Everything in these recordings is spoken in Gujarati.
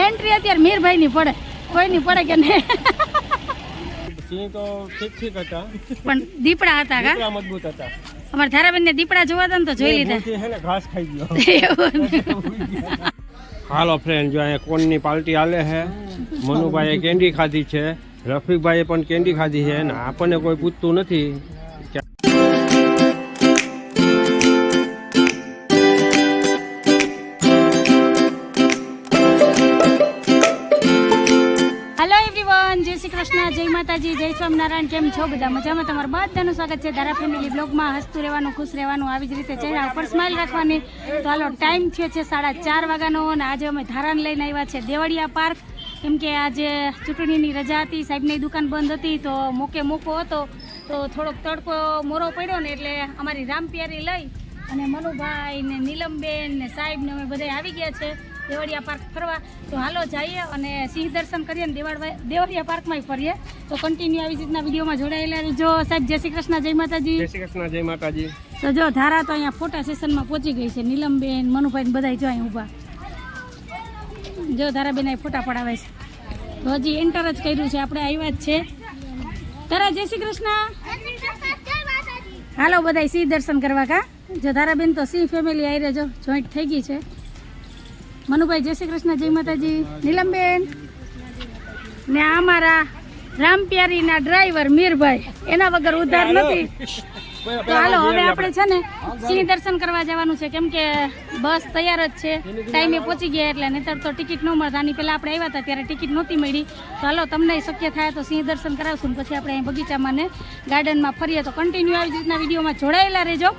एंट्री અત્યારે મીરભાઈ ની પડે, કોઈ ની પડે કે નહીં? સિંહ તો ઠીક હતા પણ દીપડા હતા કા? દીપડા મજબૂત હતા. અમાર ધારાબેન ને દીપડા જોવા હતા ને તો જોઈ લીધા. હે ને ઘાસ ખાઈ ગયો. હાલો ફ્રેન્ડ, જો અહીંયા કોનની પાર્ટી હાલે છે. મનુભાઈએ કેન્ડી ખાધી છે, રફીકભાઈએ પણ કેન્ડી ખાધી છે ને આપણને કોઈ પૂછતું નથી. જય શ્રી કૃષ્ણ, જય માતાજી, જય સ્વામિનારાયણ. કેમ છો બધા? મજામાં? તમારું બધાનું સ્વાગત છે ધારા ફેમિલી બ્લોગમાં. હસતું રહેવાનું, ખુશ રહેવાનું, આવી જ રીતે ચહેરા ઉપર સ્માઇલ રાખવાની. તો હાલો, ટાઈમ થયો છે 4:30 વાગ્યાનો અને આજે અમે ધારાને લઈને આવ્યા છે દેવળિયા પાર્ક. કેમ કે આજે ચૂંટણીની રજા હતી, સાહેબની દુકાન બંધ હતી, તો મોકો હતો, તો થોડોક તડકો મોરો પડ્યો ને એટલે અમારી રામપિયારી લઈ અને મનુભાઈ ને નીલમબેન ને સાહેબ ને અમે બધા આવી ગયા છે દેવળિયા પાર્ક ફરવા. તો હાલો જઈએ અને સિંહ દર્શન કરીએ ને દેવળિયા પાર્કમાં ફરીએ. તો કન્ટિન્યુ આવી રીતના વિડીયોમાં જોડાયેલા રહેજો. સાહેબ જય શ્રી કૃષ્ણ, જય માતાજી. જય શ્રી કૃષ્ણ, જય માતાજી. તો જો ધારા તો અહીંયા ફોટા સેશનમાં પહોંચી ગઈ છે. નીલમબેન, મનુભાઈ બધા જો અહીં ઊભા. જો ધારાબેન અહીં ફોટા પડાવે છે. તો હજી એન્ટર જ કર્યું છે, આપણે આવ્યા જ છે. તારા જય શ્રી કૃષ્ણ. હાલો બધા સિંહ દર્શન કરવા કા. જો ધારાબેન તો સિંહ ફેમિલી આવી રહેજો, જોઈન્ટ થઈ ગઈ છે. મનુભાઈ જય શ્રી કૃષ્ણ, જય માતાજી. નીલમબેન ને અમારા રામપ્યારીના ડ્રાઈવર મીરભાઈ, એના વગર ઉધાર નથી. તો હાલો હવે આપણે છે ને સિંહ દર્શન કરવા જવાનું છે. કેમ કે બસ તૈયાર જ છે, ટાઈમે પહોંચી ગયા એટલે, નહીતર તો ટિકિટ ન મળતા. આની પહેલાં આપણે આવ્યા હતા ત્યારે ટિકિટ નહોતી મળી. તો હાલો તમને શક્ય થાય તો સિંહ દર્શન કરાવશું ને પછી આપણે અહીં બગીચામાં ને ગાર્ડનમાં ફરીએ. તો કન્ટિન્યુ આવી રીતના વિડીયોમાં જોડાયેલા રહેજો.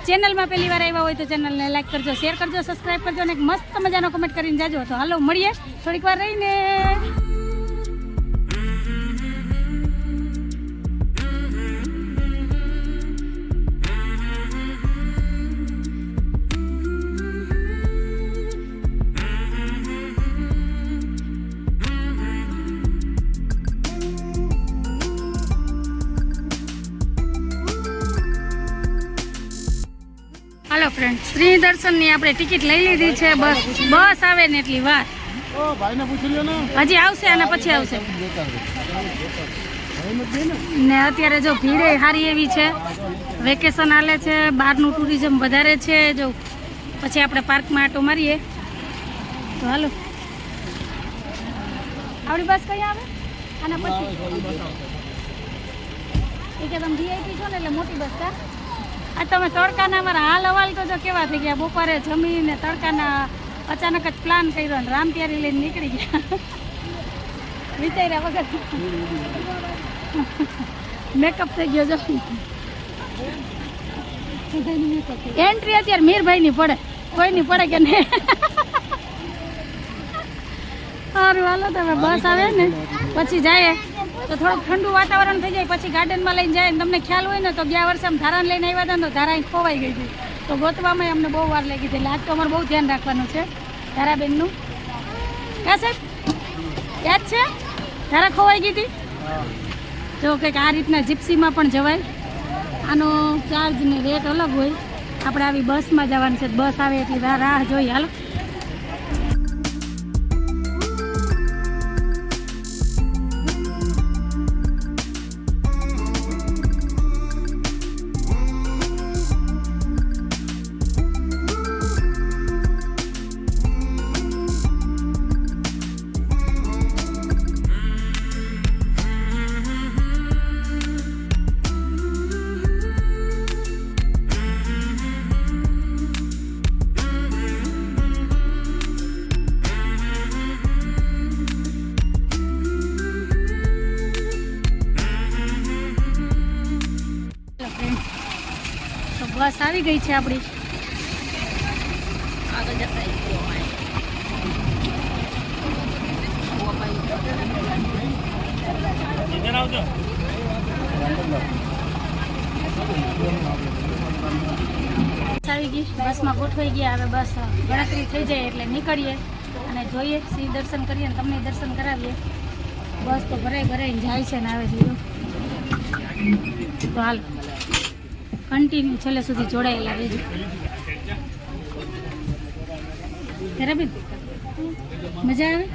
ચેનલમાં પહેલી વાર આવ્યા હોય તો ચેનલને લાઈક કરજો, શેર કરજો, સબસ્ક્રાઈબ કરજો અને એક મસ્ત મજાનો કમેન્ટ કરીને જાજો. તો હાલો મળીએ થોડીક વાર રહીને. હાલો ફ્રેન્ડ, શ્રી દર્શનની આપણે ટિકિટ લઈ લીધી છે. બસ આવે ને એટલી વાર હજી આવશે અને પછી આવશે ને. અત્યારે જો ભીડે સારી એવી છે, વેકેશન હાલે છે, બહારનું ટુરિઝમ વધારે છે. જો પછી આપણે પાર્કમાં આટો મારીએ. તો હાલો, આપણી બસ કઈ આવે આના પછી? એ કે તમે વીઆઈપી છો ને એટલે મોટી બસ કા. આ તમે તડકાના અમારા હાલ હવાલ તો જો કેવા થઈ ગયા. બપોરે જમીને તડકાના અચાનક જ પ્લાન કર્યો અને રામપ્યારી લઈને નીકળી ગયા વિચાર્યા વગર. મેકઅપ થઈ ગયો જો. એન્ટ્રી અત્યારે મીરભાઈ ની પડે, કોઈ ની પડે કે નહીં? સારું હાલો, તમે બસ આવે ને પછી જાય તો થોડુંક ઠંડુ વાતાવરણ થઈ જાય, પછી ગાર્ડનમાં લઈને જાય. તમને ખ્યાલ હોય ને તો ગયા વર્ષે અમે ધારાને લઈને આવ્યા હતા ને તો ધારા અહીં ખોવાઈ ગઈ હતી. તો ગોતવામાં અમને બહુ વાર લાગી હતી. એટલે આજ તો અમારે બહુ ધ્યાન રાખવાનું છે ધારાબેનનું. કા સાહેબ યાદ છે ધારા ખોવાઈ ગઈ હતી? જો કંઈક આ રીતના જીપ્સીમાં પણ જવાય. આનો ચાર્જ ને રેટ અલગ હોય. આપણે આવી બસમાં જવાનું છે, બસ આવે એટલી રાહ જોઈએ. હાલો બસ આવી ગઈ છે આપણી. આગળ જતા આવી ગઈ, બસમાં ગોઠવાઈ ગયા. હવે બસ ગણતરી થઈ જાય એટલે નીકળીએ અને જોઈએ, સિંહ દર્શન કરીએ અને તમને દર્શન કરાવીએ. બસ તો ભરાઈને જાય છે ને આવે છે. તો હાલ કન્ટિન્યુ છેલ્લે સુધી જોડાયેલા રહેજો. બરાબર મજા આવે.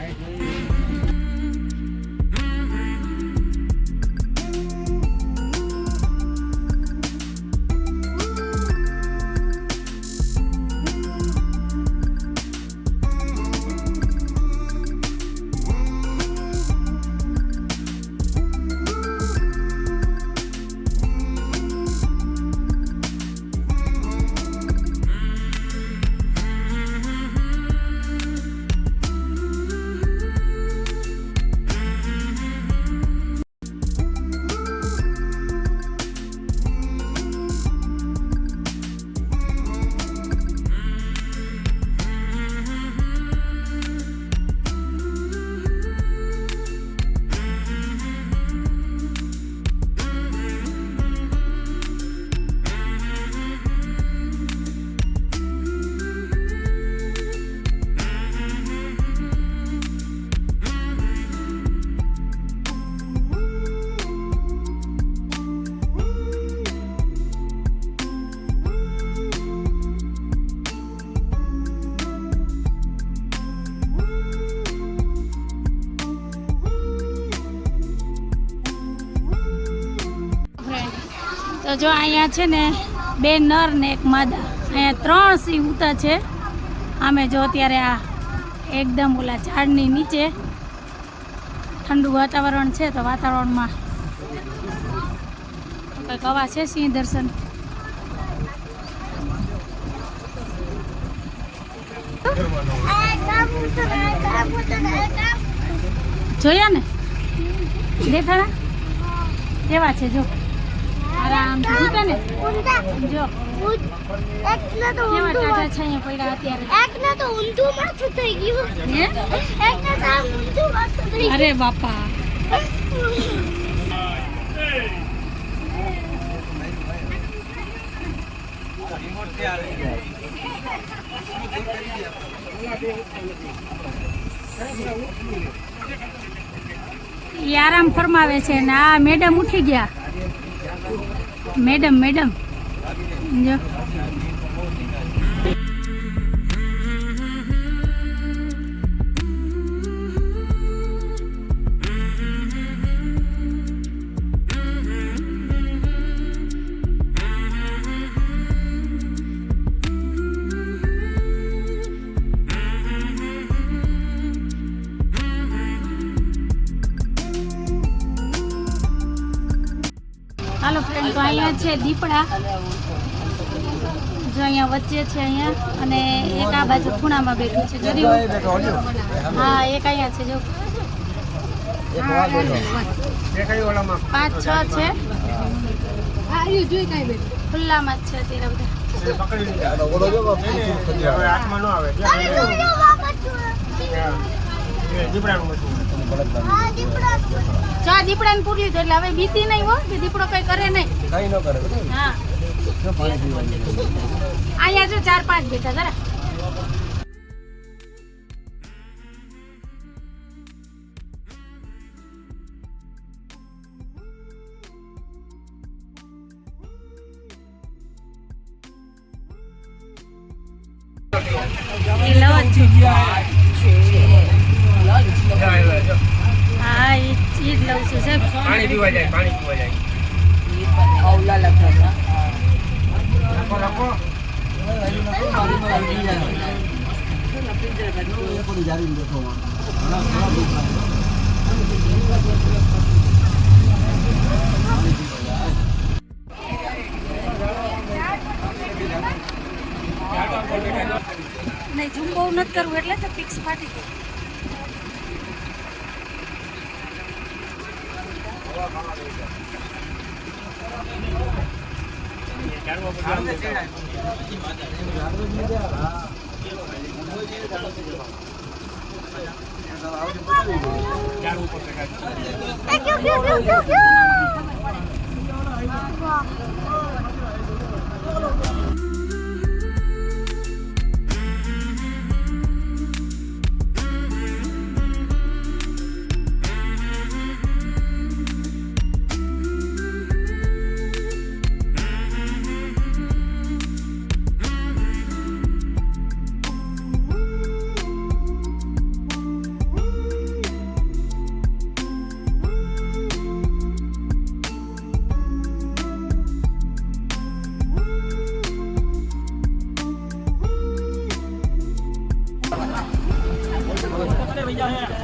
તો જો અહીંયા છે ને 2 નર ને 1 માદા, અહીંયા 3 સિંહ ઉતા છે. આમે જો અત્યારે આ એકદમ ઓલા ઝાડની નીચે ઠંડુ વાતાવરણ છે, તો વાતાવરણમાં કંઈક અવાજ છે સિંહ દર્શન. જોયા ને, દેખાડા કેવા છે જો. આરામ ઉતા ને જો કેવા ટાટા છે અહીંયા પડ્યા અત્યારે. એકને તો ઊંધું માથું થઈ ગયું. હે એકને તો આમ ઊંધું માથું થઈ ગયું. અરે બાપા, ઈ આરામ ફરમાવે છે ને આ મેડમ ઉઠી ગયા. મેડમ જો હાલો ફ્રેન્ડ, તો અહીંયા છે દીપડા. જો અહીંયા વચ્ચે છે અહીંયા, અને એક આ બાજુ ખૂણામાં બેઠું છે. જરી હા, એક અહીંયા છે જો. 5-6 છે. ખુલ્લામાં જ છે અત્યારે બધા. ચા દીપડાને પૂરી લીધું એટલે હવે બીતી નહીં હો, કે દીપડો કઈ કરે નહીં. હા, અહીંયા જો 4-5 બેઠા જરા. હા, એ જ લઉં છું સાહેબ. પાણી પીવા જાય. નહીં, ઝૂમ બહુ નથી કરવું એટલે તો પિક્સ ફાટી ગઈ.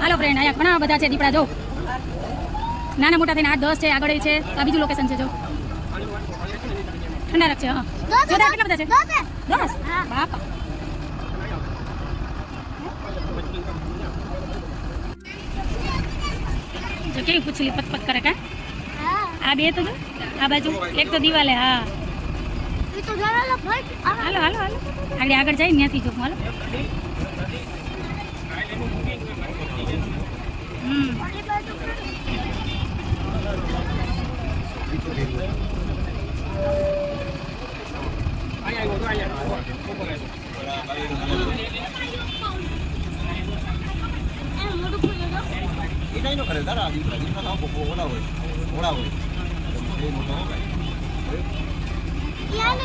હાલો ફ્રેન્ડ, અહીંયા ઘણા બધા છે દીપડા. જો નાના મોટા થઈને 8-10 છે, આગળ છે. આ બીજું લોકેશન છે. જો ઠંડા રાખશે. હા, જોતા કેટલા બધા છે? 10. બાપા. જો કેવી પૂછલી પતપત કરે. કા આ બે તો જો, આ બાજુ એક તો દિવાલે. હા હાલો હાલો હાલો, આગળ જાય ત્યાંથી જો. હાલો.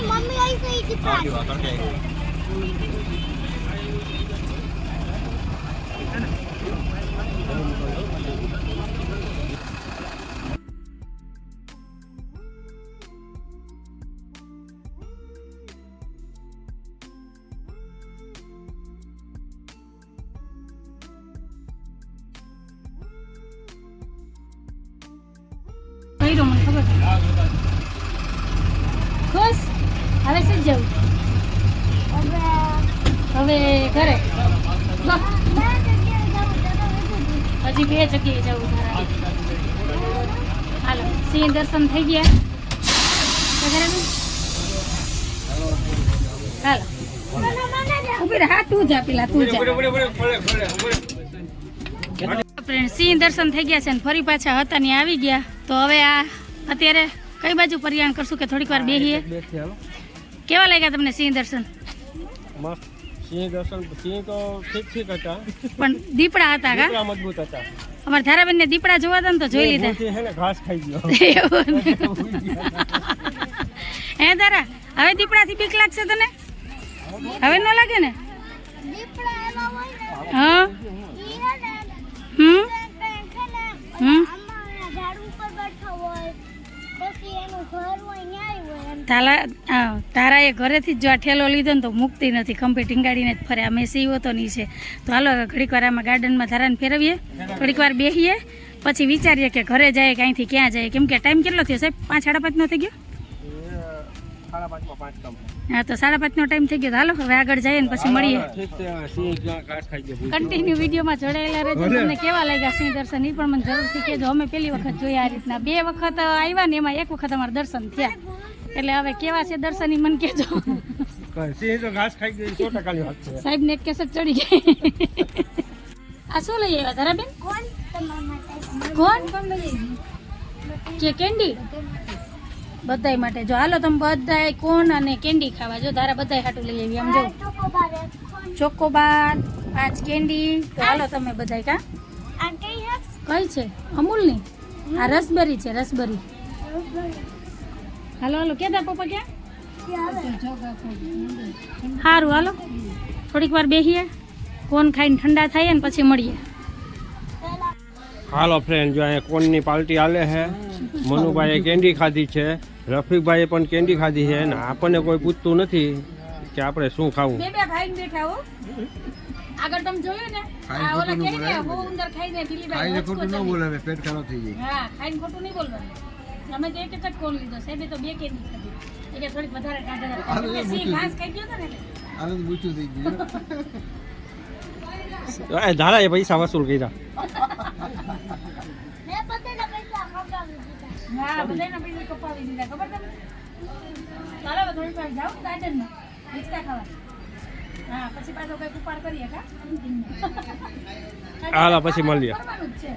મમ્મી આવી ગઈ દીપડા. કઈ મને ખબર છે. ખુશ. હવે શું જવું? હવે ઘરે. હજી 2 જગ્યાએ જવું. હાલો, સિંહ દર્શન થઈ ગયા. હાલો ઉભી રહે. હા તું જા, પેલા તું જા. ફ્રેન્ડ, સિંહ દર્શન થઈ ગયા છે ને ફરી પાછા હતા ને આવી ગયા. તો હવે આ અત્યારે કઈ બાજુ પરિયાણ કરશું કે થોડીક વાર બેહીએ? કેવા લાગ્યા તમને સિંહ દર્શન? મસ્ત. સિંહ દર્શન, સિંહ તો ઠીક હતા, પણ દીપડા હતા. કા દીપડા મજબૂત હતા. અમારા ધારાબેન ને દીપડા જોવા હતા ને તો જોઈ લીધા. છે ને ઘાસ ખાઈ ગયો. હે તારા, હવે દીપડાથી બીક લાગશે તને? હવે ન લાગે ને? દીપડા એવા હોય ને, હા. ઈ હે ને, હમ હમ. આમાં ઝાડ ઉપર બેઠા હોય, પછી એનું ઘર હોય ન્યાય હોય એમ. તારા એ ઘરેથી જ જો આ ઠેલો લીધો ને તો મુકતી નથી, ખંભે ટીંગાડીને જ ફરે. અમે સીવો તો નહીં છે. તો હાલો હવે ઘડીક વાર આમાં ગાર્ડનમાં ધારાને ફેરવીએ, થોડીક વાર બેસીએ, પછી વિચારીએ કે ઘરે જાય કે અહીંથી ક્યાં જાય. કેમ કે ટાઈમ કેટલો થયો સાહેબ? 5-5:30 નો થઈ ગયો. હા, તો 5:30 નો ટાઈમ થઈ ગયો. હાલો હવે આગળ જઈએ ને પછી મળીએ. કન્ટિન્યુ વિડીયોમાં જોડાયેલા રહેજો. તમને કેવા લાગ્યા સિંહ દર્શન એ પણ મને જરૂરથી કહેજો. અમે પહેલી વખત જોયા આ રીતના. 2 વખત આવ્યા ને એમાં 1 વખત અમારા દર્શન થયા. એટલે હવે કેવા છે દર્શન ઈ મને કહેજો. સાહેબ ને એક કેસેટ ચડી ગઈ. આ શું લઈ આવ્યા ધારાબેન? કોણ તમારા માટે? કોણ કે કેન્ડી? બધાય માટે. જો હાલો તમે બધાય કોણ અને કેન્ડી ખાવા. જો ધારા બધાય હાટું લઈ આવી. આમ જો ચોકોબાર એક. ચોકોબાર, 5 કેન્ડી. તો હાલો તમે બધાય. કા આ કઈ હે? કઈ છે? અમૂલની. આ રસબરી છે, રસબરી. હાલો હાલો, ક્યાં તા પપ્પા? ક્યાં? સારું હાલો, થોડીક વાર બેસીએ, કોણ ખાઈને ઠંડા થાય ને પછી મળીએ. હાલો ફ્રેન્ડ, જો અહીંયા કોનની પાર્ટી હાલે છે. મનુભાઈએ કેન્ડી ખાધી છે, રફીકભાઈએ પણ કેન્ડી ખાધી છે ને આપણને કોઈ પૂછતું નથી કે આપણે શું ખાવું. બે ભાઈ બેઠા હો. આગળ તમે જોયું ને, આ ઓલા કેરી ને બહુ અંદર ખાઈને ઢીલીભાઈ ખોટું ન બોલાવે, પેટ ખરાબ થઈ જાય. હા, ખાઈને ખોટું નહીં બોલવાનું. અમે તો એક જ કોણ લીધો, સાહેબે તો 2 કેન્ડી ખાધી. એટલે થોડીક વધારે ખાધા. સી ઘાસ ખાઈ ગયો ને એટલે આનંદ મૂછું થઈ ગયું. ધારા એ પૈસા વસૂલ કર્યા. મેં બધાના પૈસા ખવડાવી દીધા. હા, બધાના પૈસા કપાવી દીધા. ખબર તમને? ચાલો હવે થોડીક વાર જાઓ ગાર્ડનમાં હિંચકા ખાવા. હા, પછી પાછો કઈ ઉપાડ કરીએ. કા હાલો પછી મળીએ. કરવાનું જ છે.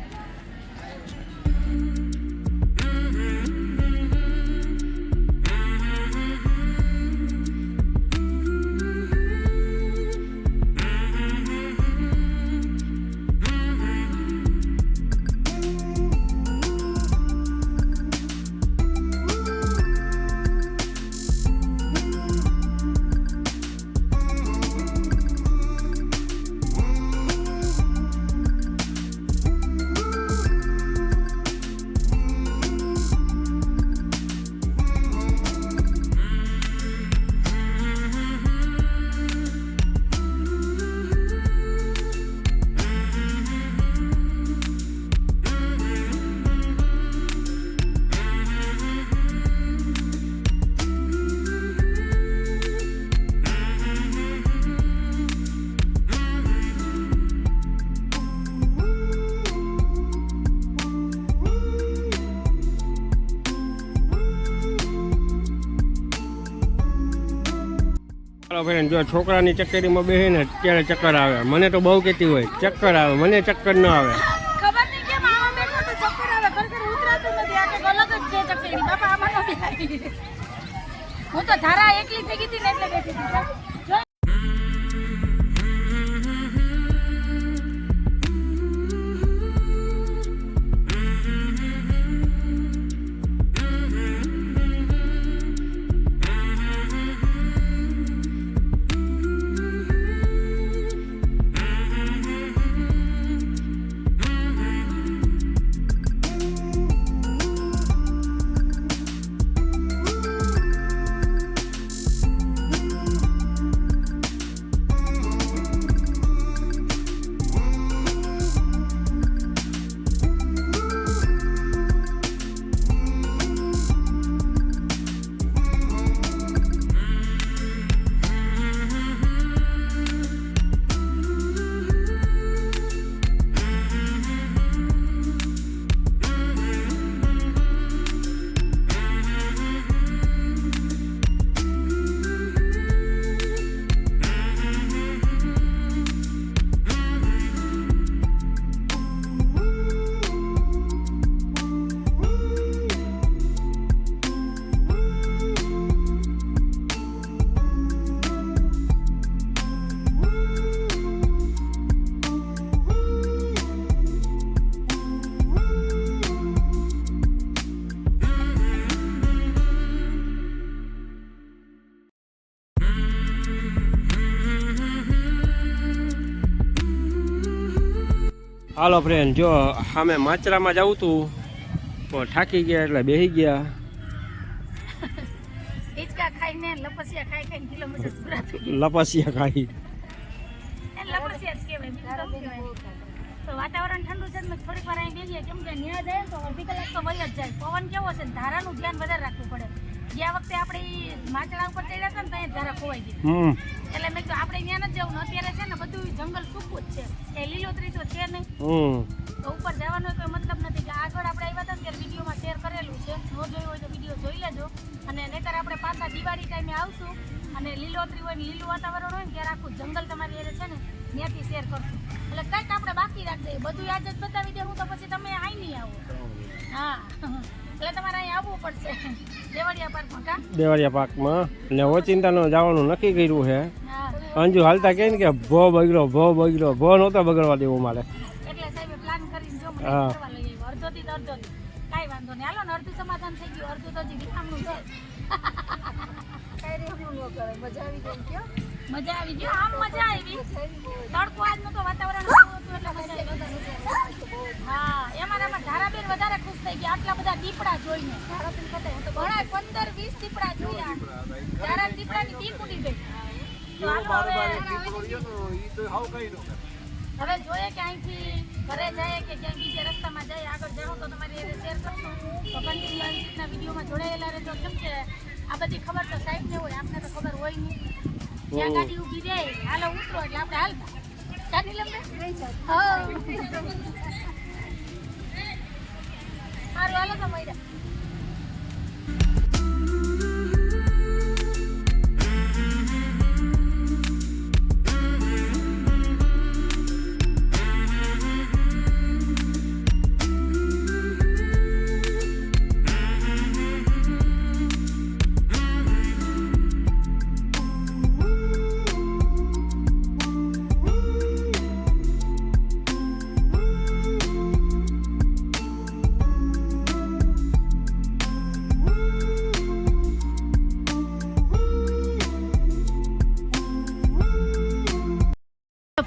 હાલો ફ્રેન્ડ, જો છોકરાની ચક્કરીમાં બેસે ને ત્યારે ચક્કર આવે. મને તો બહુ કહેતી હોય ચક્કર આવે, મને ચક્કર ન આવે. ખબર નહીં કેમ આમાં બેઠો તો ચક્કર આવે, ખરેખર ઉતરાતું નથી. આ કંઈક અલગ જ છે ચક્કરી. બાપા આમાં ન બેહાય. હું તો ધારા એકલી થઈ ગઈ હતી ને એટલે બેઠી હતી. જો હાલો ફ્રેન્ડ, જો સામે માચરામાં જવું તું પણ થાકી ગયા એટલે બેસી ગયા. હિંચકા ખાઈને લપસિયા ખાઈ ખાઈને કિલોમીટર પૂરા થઈ ગયા. લપસિયા ખાઈ એને લપસિયા જ કહેવાય, બીજું શું કહેવાય. તો વાતાવરણ ઠંડુ છે ને થોડીક વાર અહીં બેસીએ, કેમ કે ન્યા જાય તો અડધી કલાક તો વહી જ જાય. પવન કેવો છે ને ધારાનું ધ્યાન વધારે રાખવું પડે. ગયા વખતે આપણે ઈ માચડા ઉપર ચડ્યા હતા ને ત્યાં ધારા ખોવાઈ ગઈ. એટલે મેં કીધું આપણે ત્યાં નથી જવું. અત્યારે છે ને બધું જંગલ સૂકું જ છે, કઈ લીલોતરી તો છે નહીં. તો ઉપર જવાનો કોઈ મતલબ નથી. કે આગળ આપણે આવ્યા હતા ને ત્યારે વિડીયોમાં શેર કરેલું છે, ન જોયું હોય તો વિડીયો જોઈ લેજો. અને નહીંતર આપણે પાછા દિવાળી ટાઈમે આવશું અને લીલોતરી હોય ને લીલું વાતાવરણ હોય ને ત્યારે આખું જંગલ તમારી એરે છે ને ત્યાંથી શેર કરશું. એટલે કંઈક આપણે બાકી રાખી દઈએ, બધું આજ જ બતાવી દે હું તો પછી તમે અહીં નહીં આવો. હા, એટલે તમારે અહીં આવવું પડશે દેવળિયા પાર્કમાં. કા દેવળિયા પાર્કમાં ને ઓચિંતાનો જવાનું નક્કી કર્યું છે. હા, અંજુ હાલતા કહે ને કે ભો બગડ્યો, ભો નહોતો બગડવા દેવું મારે. એટલે સાહેબ પ્લાન કરીને જો મને હા. ફરવા લઈ આવ્યો. અડધોથી તો અડધોથી કાંઈ વાંધો નહીં. હાલો ને, અડધું સમાધાન થઈ ગયું, અડધું તો હજી વિકામનું છે. મજા આવી ગઈ. આમ મજા આવી. તડકો આજનું તો વાતાવરણ સારું હતું એટલે મજા આવી. હા, એમાં ધારાબેન વધારે ખુશ થઈ ગયા આટલા બધા દીપડા જોઈને. ઘણા 15-20 દીપડા જોયા. ધારા દીપડાની બીક ઉડી ગઈ. તો હાલો હવે જોઈએ કે અહીંથી ઘરે જાય કે ક્યાંય બીજા રસ્તામાં જાય. આગળ જાઓ તો તમારી એને શેર કરશું. તો કન્ટિન્યુ આવી રીતના વિડીયોમાં જોડાયેલા રહેજો. કેમ કે આ બધી ખબર તો સાહેબને હોય, આપને તો ખબર હોય નહીં. જ્યાં ગાડી ઊભી જાય હાલો ઉતરો એટલે આપણે હાલતા ગાડી લંબે. સારું હાલો તો મળ્યા.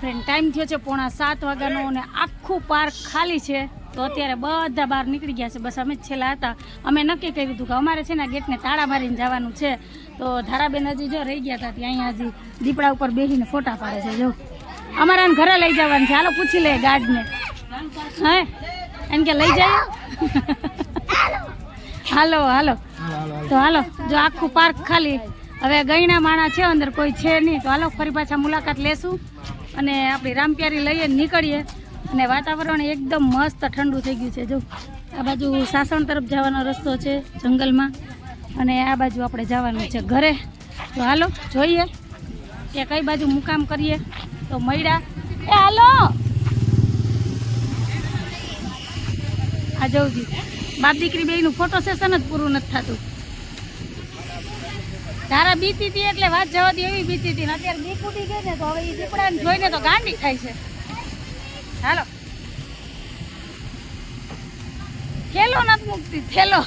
ફ્રેન્ડ, ટાઈમ થયો છે 6:45 વાગ્યાનો અને આખું પાર્ક ખાલી છે. તો અત્યારે બધા બહાર નીકળી ગયા છે, બસ અમે જ છેલ્લા હતા. અમે નક્કી કર્યું હતું કે અમારે છે ને ગેટને તાળા મારીને જવાનું છે. તો ધારાબેન હજી જો રહી ગયા હતા ત્યાં અહીંયા હજી દીપડા ઉપર બેસીને ફોટા પાડે છે. જો અમારા ઘરે લઈ જવાનું છે. હાલો પૂછી લે ગાર્ડને. હે એમ કે લઈ જાય. હાલો હાલો તો હાલો. જો આખું પાર્ક ખાલી. હવે ગયણા માણા છે અંદર, કોઈ છે નહીં. તો હાલો ફરી પાછા મુલાકાત લેશું અને આપણી રામપ્યારી લઈએ નીકળીએ. અને વાતાવરણ એકદમ મસ્ત ઠંડુ થઈ ગયું છે. જો આ બાજુ સાસણ તરફ જવાનો રસ્તો છે જંગલમાં અને આ બાજુ આપણે જવાનું છે ઘરે. તો હાલો જોઈએ. કે કઈ બાજુ મુકામ કરીએ તો મળ્યા. એ હાલો આ જવજી બાપ દીકરી બેયનું ફોટો સેશન જ પૂરું નથી થતું. તારા બીતી હતી એટલે વાત જવા દે એવી બીતી હતી ને અત્યારે બીક ઉઠી ગઈ ને તો હવે એ દીપડાને જોઈને તો ગાંડી થાય છે. હાલો થેલો નથી મૂકતી થેલો.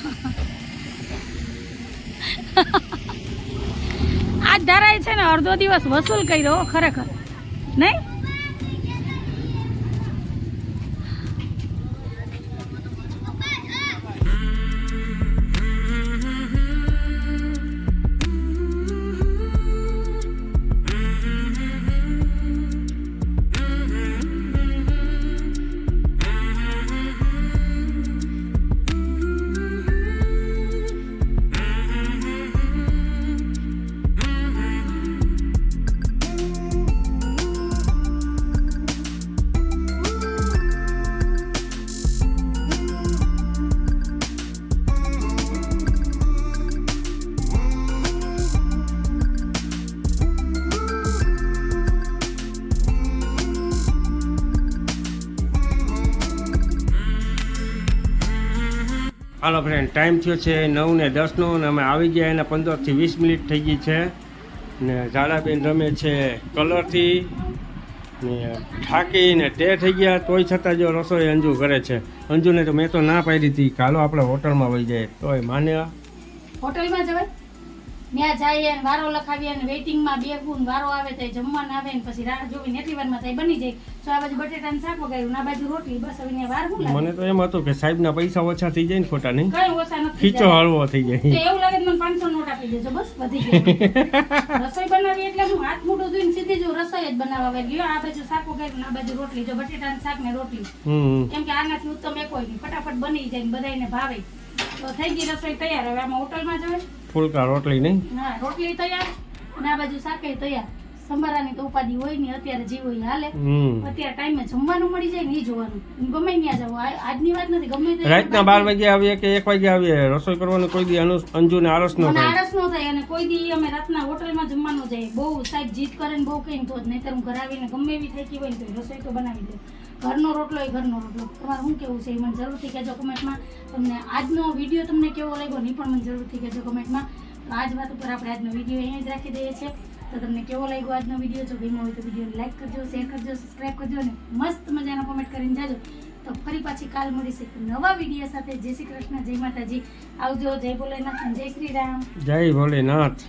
આજ ધરાય છે ને અડધો દિવસ વસૂલ કર્યો ખરેખર નહીં. હાલો ફ્રેન્ડ, ટાઈમ થયો છે 9:10 અને અમે આવી ગયા એના 15 થી 20 મિનિટ થઈ ગઈ છે ને ઝાડાબેન રમે છે કલરથી ને થાકીને તે થઈ ગયા તોય છતાં જો રસોઈ અંજુ કરે છે. અંજુને તો મેં તો ના પાડી હતી કે હાલો આપણે હોટલમાં વહી જાય તોય માને. હોટલમાં જવાય ત્યાં જઈએ ને વારો લખાવીએ ને વેઇટિંગમાં બેસવું ને વારો આવે તો જમવાનું આવે ને પછી રાહ જોઈને એટલી વારમાં થાય બની જાય. તો આ બાજુ બટેટાનું શાક વગાડ્યું ને આ બાજુ રોટલી, બસ હવે ત્યાં વાર શું લાગે? મને તો એમ હતું કે સાહેબના પૈસા ઓછા થઈ જાય ને ખોટા નહીં, કઈ ઓછા નથી ખીચો હળવો થઈ તો જાય. એવું લાગે તો મને 500 નોટ આપી દેજો, બસ વધી ગયું. રસોઈ બનાવી એટલે હું હાથ મોઢું ધોઈને સીધી જો રસોઈ જ બનાવવા આવી ગયો. આ બાજુ શાક વગાડ્યું ને આ બાજુ રોટલી, જો બટેટાનું શાક ને રોટલી, કેમ કે આનાથી ઉત્તમ એ કોઈ નહીં, ફટાફટ બની જાય ને બધાને ભાવે. તો થઈ ગઈ રસોઈ તૈયાર. હવે આમાં હોટલમાં જવાય. ફૂલકા રોટલી નહીં, હા રોટલી તૈયાર અને આ બાજુ શાકે તૈયાર. સંભારાની તો ઉપાધિ હોય નહીં, અત્યારે જે હોય હાલે. અત્યારે ટાઈમે જમવાનું મળી જાય ને ઈ જોવાનું. ગમે ત્યાં જવું, આજની વાત નથી, ગમે તે રાતના 12 વાગે આવીએ કે 1 વાગે આવીએ, રસોઈ કરવાનું કોઈ દી અંજુને આળસ ન મને થાય. આળસ ન થાય. અને કોઈ દી અમે રાતના હોટલમાં જમવાનું જઈએ, બહુ સાહેબ જીદ કરે ને બહુ કહીને તો જ, નહીંતર હું ઘર આવીને ગમે એવી થાકી હોય ને તો રસોઈ તો બનાવી દઉં. ઘરનો રોટલો એ ઘરનો રોટલો. તમારે શું કેવું છે એ મને જરૂરથી કહેજો કમેન્ટમાં. તમને આજનો વિડીયો તમને કેવો લાગ્યો ને પણ મને જરૂરથી કહેજો કમેન્ટમાં. તો આજ વાત ઉપર આપણે આજનો વિડીયો અહીંયા જ રાખી દઈએ છીએ. તો તમને કેવો લાગ્યો આજનો વિડીયો? જો ગમ્યો હોય તો વિડીયોને લાઈક કરજો, શેર કરજો, સબસ્ક્રાઈબ કરજો અને મસ્ત મજાનો કોમેન્ટ કરીને જાજો. તો ફરી પાછી કાલ મળીશ એક નવા વિડીયો સાથે. જય શ્રી કૃષ્ણ, જય માતાજી, આવજો, જય ભોલેનાથ, જય શ્રી રામ, જય ભોલેનાથ.